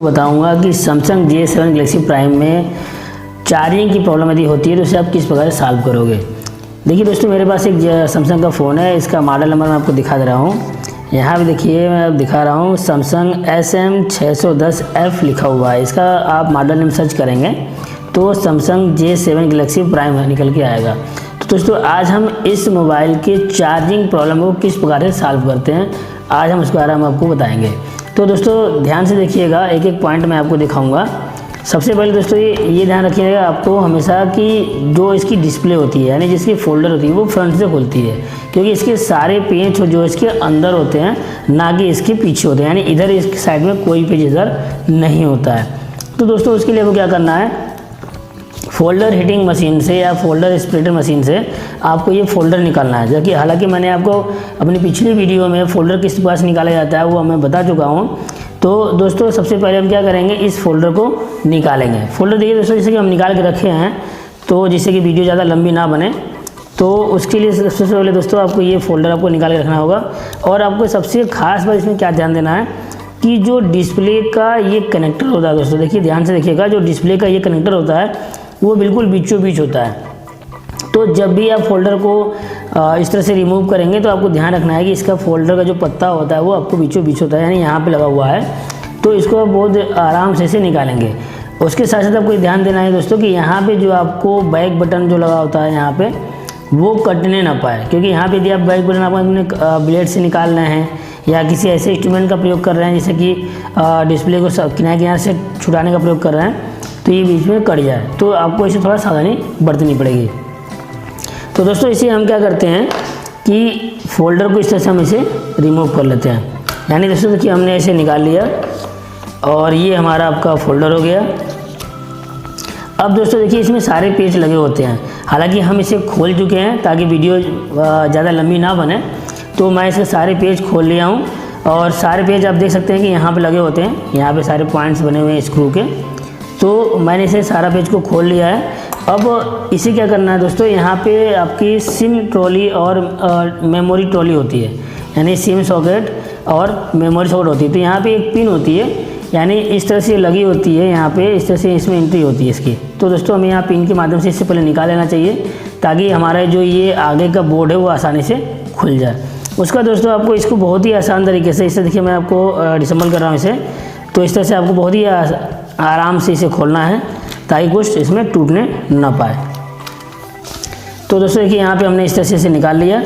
बताऊंगा कि Samsung J7 Galaxy prime में चार्जिंग की प्रॉब्लम यदि होती है तो उसे आप किस प्रकार से सॉल्व करोगे। देखिए दोस्तों, मेरे पास एक सैमसंग का फ़ोन है, इसका मॉडल नंबर मैं आपको दिखा दे रहा हूँ। यहाँ पे देखिए मैं दिखा रहा हूँ सैमसंग SM610F लिखा हुआ है। इसका आप मॉडल नेम सर्च करेंगे तो सैमसंग J7 गैलेक्सी प्राइम निकल के आएगा। तो दोस्तों आज हम इस मोबाइल के चार्जिंग प्रॉब्लम को किस प्रकार से सॉल्व करते हैं, आज हम उसके बारे में आपको बताएंगे। तो दोस्तों ध्यान से देखिएगा, एक एक पॉइंट मैं आपको दिखाऊंगा। सबसे पहले दोस्तों ये ध्यान रखिएगा आपको हमेशा कि जो इसकी डिस्प्ले होती है यानी जिसकी फोल्डर होती है वो फ्रंट से खुलती है, क्योंकि इसके सारे पेज जो इसके अंदर होते हैं ना कि इसके पीछे होते हैं, यानी इधर इस साइड में कोई पेज इधर नहीं होता है। तो दोस्तों उसके लिए आपको क्या करना है, फोल्डर हीटिंग मशीन से या फोल्डर स्प्लिटर मशीन से आपको ये फोल्डर निकालना है। जबकि हालांकि मैंने आपको अपनी पिछली वीडियो में फोल्डर किस प्रकार से निकाला जाता है वो मैं बता चुका हूँ। तो दोस्तों सबसे पहले हम क्या करेंगे, इस फोल्डर को निकालेंगे। फोल्डर देखिए दोस्तों, जैसे कि हम निकाल के रखे हैं, तो जिससे कि वीडियो ज़्यादा लंबी ना बने, तो उसके लिए सबसे पहले दोस्तों आपको ये फोल्डर आपको निकाल के रखना होगा। और आपको सबसे खास बात इसमें क्या ध्यान देना है कि जो डिस्प्ले का ये कनेक्टर होता है दोस्तों, देखिए ध्यान से देखिएगा, जो डिस्प्ले का ये कनेक्टर होता है वो बिल्कुल बीचों बीच होता है। तो जब भी आप फोल्डर को इस तरह से रिमूव करेंगे तो आपको ध्यान रखना है कि इसका फोल्डर का जो पत्ता होता है वो आपको बीचों बीच होता है, यानी यहाँ पे लगा हुआ है। तो इसको आप बहुत आराम से इसे निकालेंगे। उसके साथ साथ आपको ध्यान देना है दोस्तों कि यहाँ पे जो आपको बैक बटन जो लगा होता है यहाँ पे वो कटने ना पाए, क्योंकि यहाँ पे यदि आप बैक बटन आप अपने ब्लेड से निकाल रहे हैं या किसी ऐसे इंस्ट्रूमेंट का प्रयोग कर रहे हैं जैसे कि डिस्प्ले को किनारे किनारे से छुड़ाने का प्रयोग कर रहे हैं, तो ये बीच में कट जाए तो आपको इसे थोड़ा सावधानी बरतनी पड़ेगी। तो दोस्तों इसे हम क्या करते हैं कि फोल्डर को इस तरह से हम इसे रिमूव कर लेते हैं। यानी दोस्तों देखिए हमने इसे निकाल लिया और ये हमारा आपका फोल्डर हो गया। अब दोस्तों देखिए इसमें सारे पेज लगे होते हैं, हालांकि हम इसे खोल चुके हैं ताकि वीडियो ज़्यादा लंबी ना बने। तो मैं इसके सारे पेज खोल लिया हूँ और सारे पेज आप देख सकते हैं कि यहाँ पे लगे होते हैं, यहाँ पे सारे पॉइंट्स बने हुए हैं स्क्रू के। तो मैंने इसे सारा पेज को खोल लिया है। अब इसे क्या करना है दोस्तों, यहाँ पे आपकी सिम ट्रॉली और मेमोरी ट्रॉली होती है, यानी सिम सॉकेट और मेमोरी सॉकेट होती है। तो यहाँ पे एक पिन होती है, यानी इस तरह से लगी होती है, यहाँ पे इस तरह से इसमें एंट्री होती है इसकी। तो दोस्तों हमें यहाँ पिन के माध्यम से इससे पहले निकाल लेना चाहिए ताकि हमारा जो ये आगे का बोर्ड है वो आसानी से खुल जाए। उसका दोस्तों आपको इसको बहुत ही आसान तरीके से, इससे देखिए मैं आपको डिसम्बल कर रहा हूँ इसे, तो इस तरह से आपको बहुत ही आराम से इसे खोलना है ताकि कुछ इसमें टूटने ना पाए। तो दोस्तों देखिए यहाँ पे हमने इस तरह से इसे निकाल लिया।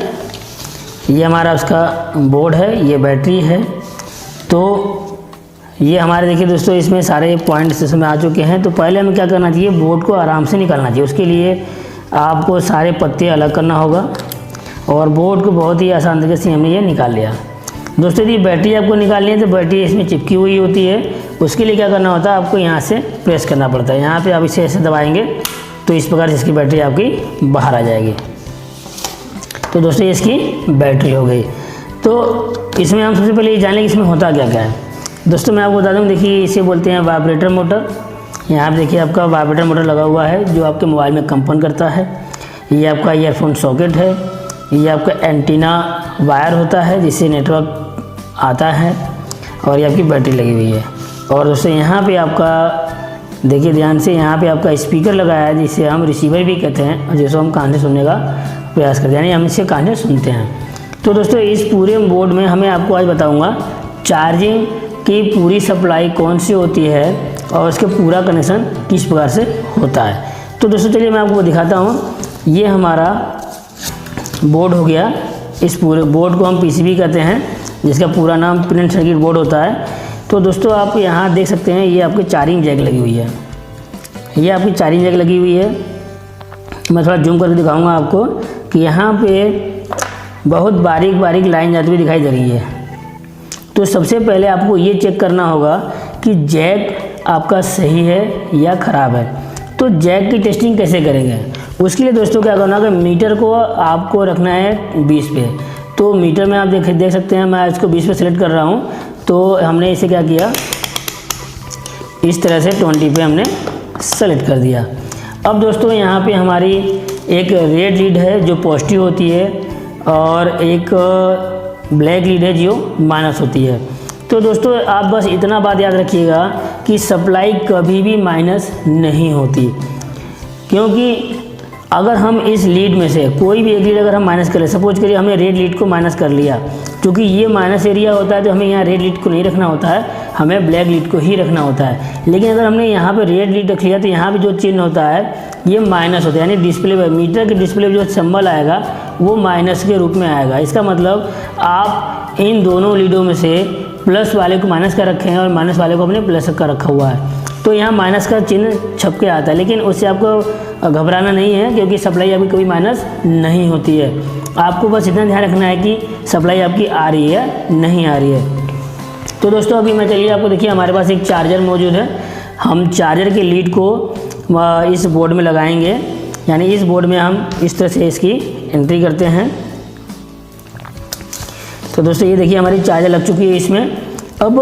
ये हमारा उसका बोर्ड है, ये बैटरी है। तो ये हमारे देखिए दोस्तों इसमें सारे पॉइंट्स इसमें आ चुके हैं। तो पहले हमें क्या करना चाहिए, बोर्ड को आराम से निकालना चाहिए। उसके लिए आपको सारे पत्ते अलग करना होगा और बोर्ड को बहुत ही आसान तरीके से हमने ये निकाल लिया। दोस्तों यदि बैटरी आपको निकालनी है तो बैटरी इसमें चिपकी हुई होती है, उसके लिए क्या करना होता है, आपको यहाँ से प्रेस करना पड़ता है। यहाँ पे आप इसे ऐसे दबाएंगे तो इस प्रकार से इसकी बैटरी आपकी बाहर आ जाएगी। तो दोस्तों ये इसकी बैटरी हो गई। तो इसमें हम सबसे पहले ये जानें कि इसमें होता क्या क्या है। दोस्तों मैं आपको बता दूँ, देखिए इसे बोलते हैं वाइब्रेटर मोटर। यहाँ पर देखिए आपका वाइब्रेटर मोटर लगा हुआ है जो आपके मोबाइल में कंपन करता है। ये आपका ईयरफोन सॉकेट है, ये आपका एंटीना वायर होता है जिससे नेटवर्क आता है, और ये आपकी बैटरी लगी हुई है। और दोस्तों यहाँ पे आपका देखिए ध्यान से, यहाँ पे आपका स्पीकर लगाया है जिसे हम रिसीवर भी कहते हैं, और जिसको हम कान से सुनने का प्रयास करते हैं, यानी हम इसे कान से सुनते हैं। तो दोस्तों इस पूरे बोर्ड में हमें आपको आज बताऊँगा चार्जिंग की पूरी सप्लाई कौन सी होती है और उसके पूरा कनेक्शन किस प्रकार से होता है। तो दोस्तों चलिए मैं आपको दिखाता हूँ। ये हमारा बोर्ड हो गया। इस पूरे बोर्ड को हम पीसीबी कहते हैं, जिसका पूरा नाम प्रिंटेड सर्किट बोर्ड होता है। तो दोस्तों आप यहाँ देख सकते हैं ये आपकी चार्जिंग जैक लगी हुई है, ये आपकी चार्जिंग जैक लगी हुई है। मैं थोड़ा जूम करके दिखाऊंगा आपको कि यहाँ पे बहुत बारीक बारीक लाइन जाती हुई दिखाई दे रही है। तो सबसे पहले आपको ये चेक करना होगा कि जैक आपका सही है या ख़राब है। तो जैक की टेस्टिंग कैसे करेंगे, उसके लिए दोस्तों क्या करना है, मीटर को आपको रखना है 20 पे। तो मीटर में आप देख सकते हैं मैं इसको 20 पे सेलेक्ट कर रहा हूँ। तो हमने इसे क्या किया, इस तरह से 20 पे हमने सेलेक्ट कर दिया। अब दोस्तों यहाँ पे हमारी एक रेड लीड है जो पॉजिटिव होती है और एक ब्लैक लीड है जो माइनस होती है। तो दोस्तों आप बस इतना बात याद रखिएगा कि सप्लाई कभी भी माइनस नहीं होती, क्योंकि अगर हम इस लीड में से कोई भी एक लीड अगर हम माइनस करें, सपोज करिए हमने रेड लीड को माइनस कर लिया, क्योंकि ये माइनस एरिया होता है तो हमें यहाँ रेड लीड को नहीं रखना होता है, हमें ब्लैक लीड को ही रखना होता है। लेकिन अगर हमने यहाँ पे रेड लीड रख लिया तो यहाँ पे जो चिन्ह होता है ये माइनस होता है, यानी डिस्प्ले पर मीटर के डिस्प्ले पर जो सिंबल आएगा वो माइनस के रूप में आएगा। इसका मतलब आप इन दोनों लीडों में से प्लस वाले को माइनस का रखे हैं और माइनस वाले को अपने प्लस का रखा हुआ है, तो यहाँ माइनस का चिन्ह छप के आता है। लेकिन उससे आपको घबराना नहीं है, क्योंकि सप्लाई आपकी कभी माइनस नहीं होती है। आपको बस इतना ध्यान रखना है कि सप्लाई आपकी आ रही है नहीं आ रही है। तो दोस्तों अभी मैं चलिए आपको देखिए हमारे पास एक चार्जर मौजूद है। हम चार्जर के लीड को इस बोर्ड में लगाएंगे, यानी इस बोर्ड में हम इस तरह से इसकी एंट्री करते हैं। तो दोस्तों ये देखिए हमारी चार्जर लग चुकी है इसमें। अब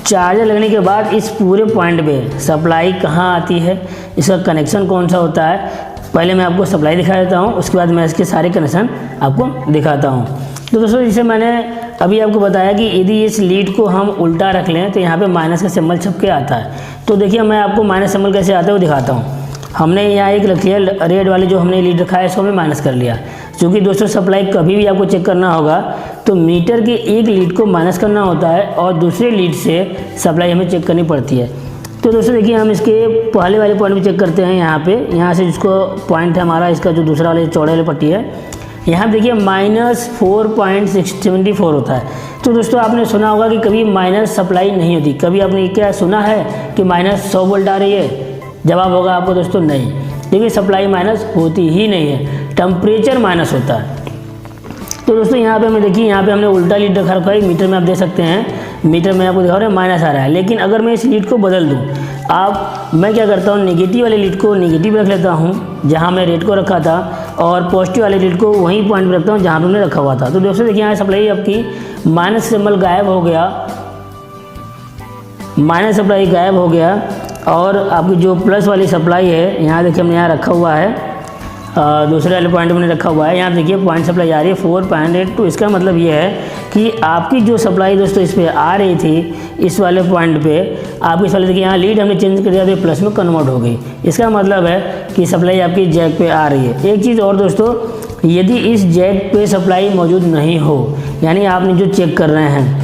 चार्जर लगने के बाद इस पूरे पॉइंट पे सप्लाई कहाँ आती है, इसका कनेक्शन कौन सा होता है, पहले मैं आपको सप्लाई दिखा देता हूँ, उसके बाद मैं इसके सारे कनेक्शन आपको दिखाता हूँ। तो दोस्तों जैसे मैंने अभी आपको बताया कि यदि इस लीड को हम उल्टा रख लें तो यहाँ पे माइनस का सिंबल छप के आता है। तो देखिए मैं आपको माइनस सिंबल कैसे आता है वो दिखाता हूँ। हमने यहाँ एक रख लिया रेड वाली जो हमने लीड रखा है, इसको हमने माइनस कर लिया। क्योंकि दोस्तों सप्लाई कभी भी आपको चेक करना होगा तो मीटर के एक लीड को माइनस करना होता है और दूसरे लीड से सप्लाई हमें चेक करनी पड़ती है। तो दोस्तों देखिए हम इसके पहले वाले पॉइंट में चेक करते हैं। यहाँ पे यहाँ से जिसको पॉइंट है हमारा, इसका जो दूसरा वाले चौड़े वाली पट्टी है, यहाँ देखिए -4.674 होता है। तो दोस्तों आपने सुना होगा कि कभी माइनस सप्लाई नहीं होती। कभी आपने क्या सुना है कि -100 वोल्ट आ रही है? जवाब होगा आपको दोस्तों नहीं, क्योंकि सप्लाई माइनस होती ही नहीं है, टेम्परेचर माइनस होता है। तो दोस्तों यहाँ पे हमें देखिए, यहाँ पे हमने उल्टा लीड रखा है। मीटर में आप देख सकते हैं, मीटर में आपको दिखा रहा है माइनस आ रहा है। लेकिन अगर मैं इस लीड को बदल दूँ, मैं क्या करता हूँ, नेगेटिव वाले लीड को नेगेटिव रख लेता हूँ जहाँ मैं रेड को रखा था, और पॉजिटिव वाले लीड को वहीं पॉइंट पर रखता हूँ जहाँ पर हमने रखा हुआ था। तो दोस्तों देखिए यहाँ सप्लाई आपकी माइनस सिंबल गायब हो गया, माइनस सप्लाई गायब हो गया, और आपकी जो प्लस वाली सप्लाई है यहाँ देखिए हमने यहाँ रखा हुआ है, दूसरे वाले पॉइंट में रखा हुआ है। यहाँ देखिए पॉइंट सप्लाई आ रही है 4.82। इसका मतलब ये है कि आपकी जो सप्लाई दोस्तों इस पर आ रही थी, इस वाले पॉइंट पे आपकी सप्लाई देखिए यहाँ लीड हमने चेंज कर दिया तो प्लस में कन्वर्ट हो गई। इसका मतलब है कि सप्लाई आपकी जैक पे आ रही है। एक चीज़ और दोस्तों, यदि इस जैक पे सप्लाई मौजूद नहीं हो, यानी आपने जो चेक कर रहे हैं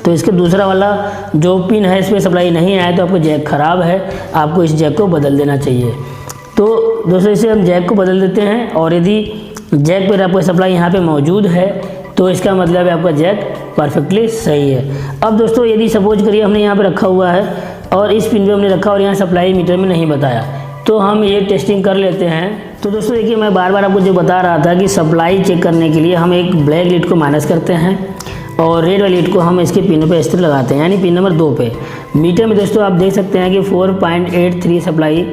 तो इसके दूसरा वाला जो पिन है इस पर सप्लाई नहीं आया तो आपको जैक ख़राब है, आपको इस जैक को बदल देना चाहिए। तो दोस्तों इसे हम जैक को बदल देते हैं, और यदि जैक पर आपको सप्लाई यहाँ पे मौजूद है तो इसका मतलब है आपका जैक परफेक्टली सही है। अब दोस्तों यदि सपोज करिए हमने यहाँ पे रखा हुआ है और इस पिन पे हमने रखा और यहाँ सप्लाई मीटर में नहीं बताया, तो हम ये टेस्टिंग कर लेते हैं। तो दोस्तों देखिए मैं बार बार आपको जो बता रहा था कि सप्लाई चेक करने के लिए हम एक ब्लैक लीड को माइनस करते हैं और रेड वाली लीड को हम इसके पिन पे इस तरह लगाते हैं, यानी पिन नंबर 2 पे। मीटर में दोस्तों आप देख सकते हैं कि 4.83 सप्लाई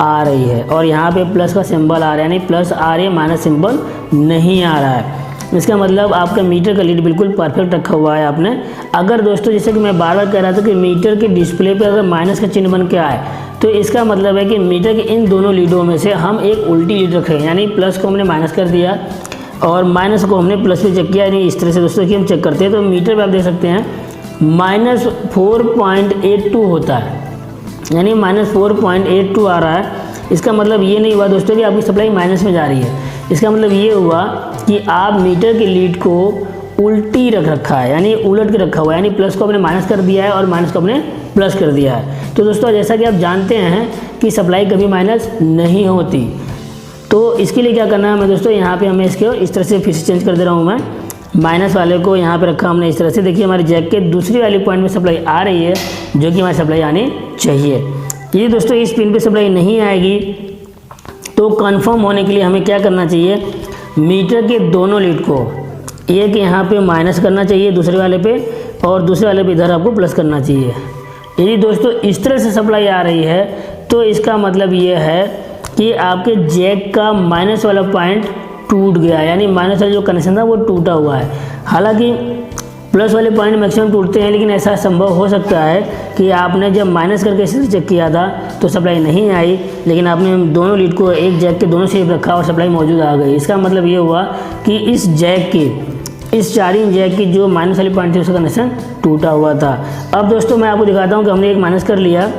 आ रही है, और यहाँ पे प्लस का सिंबल आ रहा है, यानी प्लस आ रही है, माइनस सिंबल नहीं आ रहा है। इसका मतलब आपका मीटर का लीड बिल्कुल परफेक्ट रखा हुआ है आपने। अगर दोस्तों जैसे कि मैं बार बार कह रहा था कि मीटर के डिस्प्ले पे अगर माइनस का चिन्ह बन के आए तो इसका मतलब है कि मीटर के इन दोनों लीडों में से हम एक उल्टी लीड रखें, यानी प्लस को हमने माइनस कर दिया और माइनस को हमने प्लस पे चेक किया। यानी इस तरह से दोस्तों कि हम चेक करते हैं तो मीटर पे आप देख सकते हैं -4.82 होता है, यानी -4.82 आ रहा है। इसका मतलब ये नहीं हुआ दोस्तों कि आपकी सप्लाई माइनस में जा रही है, इसका मतलब ये हुआ कि आप मीटर के लीड को उल्टी रख रखा है, यानी उलट के रखा हुआ है, यानी प्लस को आपने माइनस कर दिया है और माइनस को आपने प्लस कर दिया है। तो दोस्तों जैसा कि आप जानते हैं कि सप्लाई कभी माइनस नहीं होती, तो इसके लिए क्या करना है हमें दोस्तों, यहाँ पे हमें इसको इस तरह से फिर से चेंज कर दे रहा हूँ मैं। माइनस वाले को यहाँ पे रखा हमने इस तरह से। देखिए हमारे जैक के दूसरी वाली पॉइंट में सप्लाई आ रही है जो कि हमारी सप्लाई आनी चाहिए। ये दोस्तों इस पिन पे सप्लाई नहीं आएगी तो कंफर्म होने के लिए हमें क्या करना चाहिए, मीटर के दोनों लीड को एक यहाँ पे माइनस करना चाहिए दूसरे वाले पे, और दूसरे वाले पे इधर आपको प्लस करना चाहिए। यदि दोस्तों इस तरह से सप्लाई आ रही है तो इसका मतलब ये है कि आपके जैक का माइनस वाला पॉइंट टूट गया, यानी माइनस वाला जो कनेक्शन था वो टूटा हुआ है। हालांकि प्लस वाले पॉइंट मैक्सिमम टूटते हैं, लेकिन ऐसा संभव हो सकता है कि आपने जब माइनस करके इसे चेक किया था तो सप्लाई नहीं आई, लेकिन आपने दोनों लीड को एक जैक के दोनों सेफ रखा और सप्लाई मौजूद आ गई। इसका मतलब ये हुआ कि इस जैक के इस चार्जिंग जैक की जो माइनस वाली पॉइंट थी उसका कनेक्शन टूटा हुआ था। अब दोस्तों मैं आपको दिखाता हूँ कि हमने एक माइनस कर लिया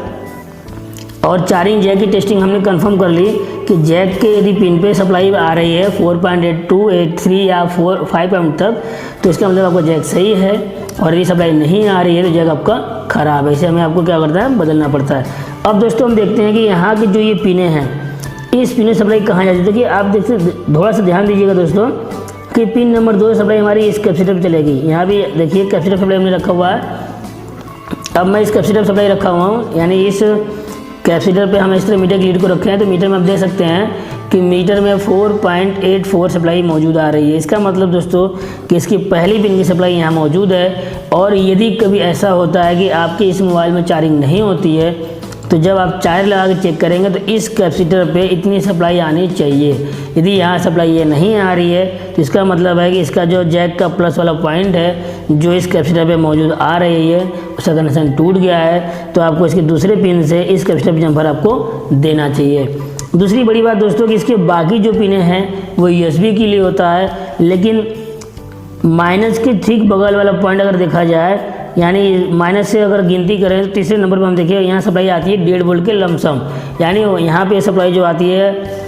और चार्जिंग जैक की टेस्टिंग हमने कंफर्म कर ली कि जैक के यदि पिन पे सप्लाई आ रही है 4.82, 83 या 5 एम तक, तो इसका मतलब आपका जैक सही है। और यदि सप्लाई नहीं आ रही है तो जैक आपका ख़राब है, इसे हमें आपको क्या करता है, बदलना पड़ता है। अब दोस्तों हम देखते हैं कि यहाँ की जो ये पिनें हैं, इस पिन सप्लाई कहाँ जाती है। देखिए आप देखते, थोड़ा सा ध्यान दीजिएगा दोस्तों कि पिन नंबर 2 सप्लाई हमारी इस कैपेसिटर पर चलेगी। यहाँ भी देखिए कैपेसिटर सप्लाई हमने रखा हुआ है। अब मैं इस कैपेसिटर सप्लाई रखा हुआ हूँ, यानी इस कैपेसिटर पे हम इस तरह मीटर की लीड को रखे हैं, तो मीटर में आप देख सकते हैं कि मीटर में 4.84 सप्लाई मौजूद आ रही है। इसका मतलब दोस्तों कि इसकी पहली पिन की सप्लाई यहाँ मौजूद है। और यदि कभी ऐसा होता है कि आपके इस मोबाइल में चार्जिंग नहीं होती है, तो जब आप चार्ज लगा के चेक करेंगे तो इस कैपेसिटर पे इतनी सप्लाई आनी चाहिए। यदि यहाँ सप्लाई ये नहीं आ रही है तो इसका मतलब है कि इसका जो जैक का प्लस वाला पॉइंट है जो इस कैपेसिटर पे मौजूद आ रही है उसका कनेक्शन टूट गया है। तो आपको इसके दूसरे पिन से इस कैपेसिटर पे जम्पर आपको देना चाहिए। दूसरी बड़ी बात दोस्तों कि इसके बाकी जो पिनें हैं वो USB के लिए होता है, लेकिन माइनस के ठीक बगल वाला पॉइंट अगर देखा जाए, यानी माइनस से अगर गिनती करें तो तीसरे नंबर पर हम देखिए यहाँ सप्लाई आती है 1.5 वोल्ट के लमसम, यानी यहाँ पे सप्लाई जो आती है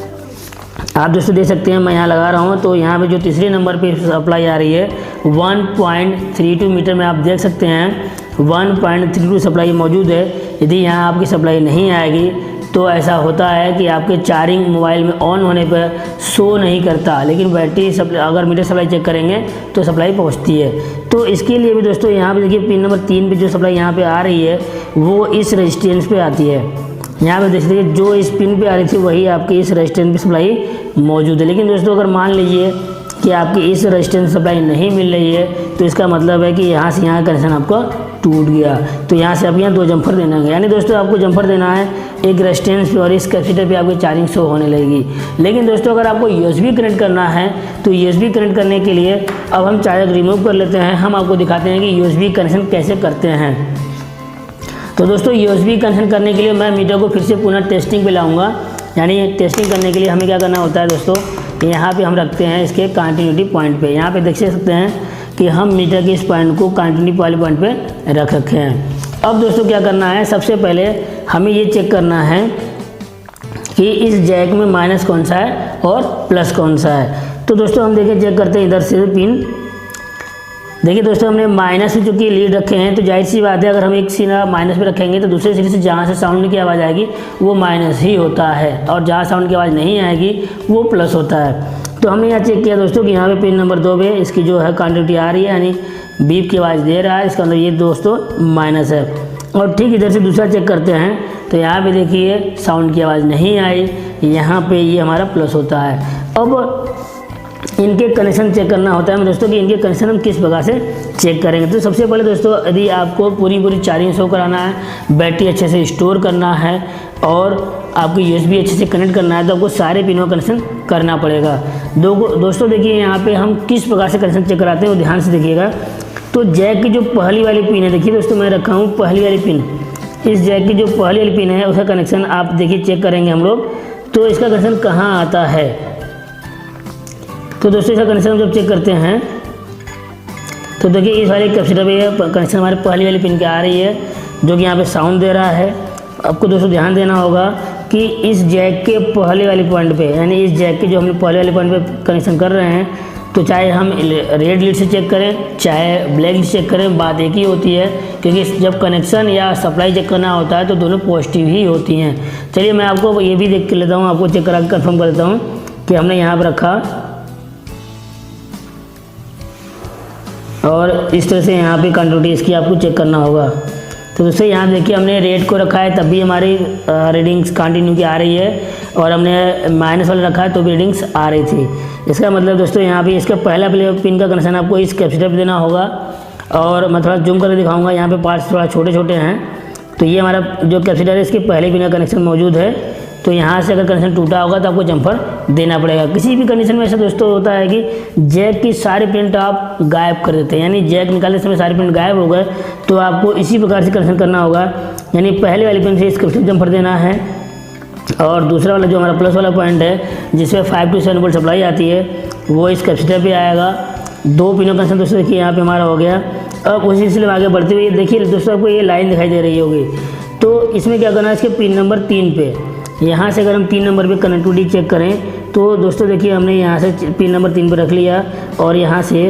आप दोस्तों देख सकते हैं, मैं यहाँ लगा रहा हूँ तो यहाँ पे जो तीसरे नंबर पे सप्लाई आ रही है 1.32 मीटर में आप देख सकते हैं 1.32 सप्लाई मौजूद है। यदि यहाँ आपकी सप्लाई नहीं आएगी तो ऐसा होता है कि आपके चार्जिंग मोबाइल में ऑन होने पर शो नहीं करता, लेकिन बैटरी सप्लाई अगर मीटर सप्लाई चेक करेंगे तो सप्लाई पहुंचती है। तो इसके लिए भी दोस्तों यहाँ पे देखिए पिन नंबर 3 पे जो सप्लाई यहाँ पे आ रही है वो इस रेजिस्टेंस पे आती है। यहाँ पे देख सकते हैं जो इस पिन पे आ रही थी वही आपकी इस रेजिस्टेंस पे सप्लाई मौजूद है। लेकिन दोस्तों अगर मान लीजिए कि आपकी इस रेजिस्टेंस सप्लाई नहीं मिल रही है तो इसका मतलब है कि यहाँ से यहाँ कनेक्शन आपका टूट गया। तो यहाँ से आप यहाँ 2 जम्पर देना है, यानी दोस्तों आपको जम्पर देना है एक रेजिस्टेंस पे और इस कैपेसिटर पे आपकी चार्जिंग शो होने लगेगी। लेकिन दोस्तों अगर आपको USB कनेक्ट करना है तो USB कनेक्ट करने के लिए अब हम चार्जर रिमूव कर लेते हैं। हम आपको दिखाते हैं कि USB कनेक्शन कैसे करते हैं। तो दोस्तों USB कनेक्शन करने के लिए मैं मीटर को फिर से पुनः टेस्टिंग पे लाऊंगा। यानी टेस्टिंग करने के लिए हमें क्या करना होता है दोस्तों, यहाँ पे हम रखते हैं इसके कंटिन्यूटी पॉइंट पे। यहाँ पे देख सकते हैं कि हम मीटर के इस पॉइंट को कंटिन्यूटी वाले पॉइंट पे रख रखे हैं। अब दोस्तों क्या करना है, सबसे पहले हमें ये चेक करना है कि इस जैक में माइनस कौन सा है और प्लस कौन सा है। तो दोस्तों हम देखिए चेक करते हैं इधर से पिन। देखिए दोस्तों हमने माइनस से चूँकि लीड रखे हैं तो जाहिर सी बात है अगर हम एक सिरा माइनस पे रखेंगे तो दूसरे सिरे से जहाँ से साउंड की आवाज़ आएगी वो माइनस ही होता है और जहाँ साउंड की आवाज़ नहीं आएगी वो प्लस होता है। तो हमने यहाँ चेक किया दोस्तों कि यहाँ पे पिन नंबर 2 पे इसकी जो है कंटिन्यूटी आ रही है, यानी बीप की आवाज़ दे रहा है, इसका मतलब ये दोस्तों माइनस है। और ठीक इधर से दूसरा चेक करते हैं तो यहाँ पे देखिए साउंड की आवाज़ नहीं आई, यहाँ पे ये हमारा प्लस होता है। अब इनके कनेक्शन चेक करना होता है दोस्तों कि इनके कनेक्शन हम किस प्रकार से चेक करेंगे। तो सबसे पहले दोस्तों यदि आपको पूरी चार्जिंग शो कराना है, बैटरी अच्छे से स्टोर करना है और आपको USB अच्छे से कनेक्ट करना है तो आपको सारे पिनों का कनेक्शन करना पड़ेगा। दोस्तों देखिए यहाँ पे हम किस प्रकार से कनेक्शन चेक कराते हैं वो ध्यान से देखिएगा। तो जैक की जो पहली वाली पिन है, देखिए दोस्तों मैं रखा हूँ पहली वाली पिन, इस जैक की जो पहली वाली पिन है उसका कनेक्शन आप देखिए चेक करेंगे हम लोग तो इसका कनेक्शन कहाँ आता है। तो दोस्तों इसका कनेक्शन हम जब चेक करते हैं तो देखिए इस वाले कैपेसिटर पे कनेक्शन हमारे पहली वाली पिन की आ रही है जो कि यहाँ पे साउंड दे रहा है। आपको दोस्तों ध्यान देना होगा कि इस जैक के पहले वाले पॉइंट पे, यानी इस जैक के जो हमने पहले वाले पॉइंट पे कनेक्शन कर रहे हैं, तो चाहे हम रेड लीड से चेक करें चाहे ब्लैक लीड से चेक करें बात एक ही होती है, क्योंकि जब कनेक्शन या सप्लाई चेक करना होता है तो दोनों पॉजिटिव ही होती हैं। चलिए मैं आपको ये भी देख के लेता हूँ, आपको चेक करा के कन्फर्म कर देता हूँ कि हमने यहाँ पर रखा और इस तरह से यहाँ पे कंटिन्यूटी इसकी आपको चेक करना होगा। तो दोस्तों यहाँ देखिए हमने रेड को रखा है तब भी हमारी रीडिंग्स कंटिन्यू की आ रही है और हमने माइनस वाला रखा है तो भी रीडिंग्स आ रही थी। इसका मतलब दोस्तों यहाँ पे इसका पहला पिन का कनेक्शन आपको इस कैपेसिटर पे देना होगा। और मैं थोड़ा जूम करके दिखाऊंगा, यहाँ पे पार्ट्स थोड़ा छोटे छोटे हैं। तो ये हमारा जो कैपेसिटर है इसके पहले पिन का कनेक्शन मौजूद है। तो यहाँ से अगर कनेक्शन टूटा होगा तो आपको जम्पर देना पड़ेगा। किसी भी कंडीशन में ऐसा दोस्तों होता है कि जैक की सारे पिन आप गायब कर देते हैं, यानी जैक निकालने समय सारे पिन गायब हो गए तो आपको इसी प्रकार से कनेक्शन करना होगा। यानी पहले वाली पिन से इस कैपेसिटर जम्पर देना है और दूसरा वाला जो हमारा प्लस वाला पॉइंट है जिसमें 5 to 7 वोल्ट सप्लाई आती है वो इस कैपेसिटर पे आएगा 2 पिनों का कनेक्शन दोस्तों देखिए यहाँ पे हमारा हो गया। अब उसी सिलसिले में आगे बढ़ते हुए देखिए दोस्तों आपको ये लाइन दिखाई दे रही होगी, तो इसमें क्या करना है, इसके पिन नंबर 3 पे यहाँ से अगर हम 3 नंबर पे कनेक्टिविटी चेक करें तो दोस्तों देखिए हमने यहाँ से पिन नंबर 3 पे रख लिया और यहाँ से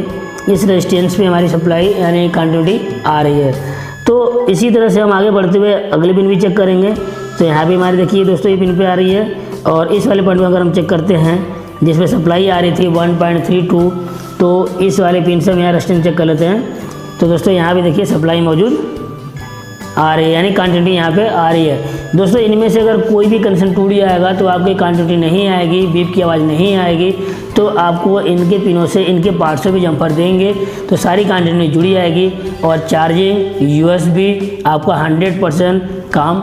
इस रेजिस्टेंस पे हमारी सप्लाई यानी कनेक्टिविटी आ रही है। तो इसी तरह से हम आगे बढ़ते हुए अगले पिन भी चेक करेंगे। तो यहाँ पे हमारी देखिए दोस्तों ये पिन पे आ रही है और इस वाले पॉइंट में अगर हम चेक करते हैं जिसमें सप्लाई आ रही थी 1.32, तो इस वाले पिन से हम यहाँ रेजिस्टेंस चेक कर लेते हैं। तो दोस्तों यहाँ भी देखिए सप्लाई मौजूद आ रही है यानी क्वांटिटी यहाँ पे आ रही है। दोस्तों इनमें से अगर कोई भी कनेक्शन टूट जाएगा तो आपकी क्वांटिटी नहीं आएगी, बीप की आवाज़ नहीं आएगी, तो आपको इनके पिनों से इनके पार्ट से भी जम्पर देंगे तो सारी क्वांटिटी जुड़ी आएगी और चार्जिंग USB आपका 100% काम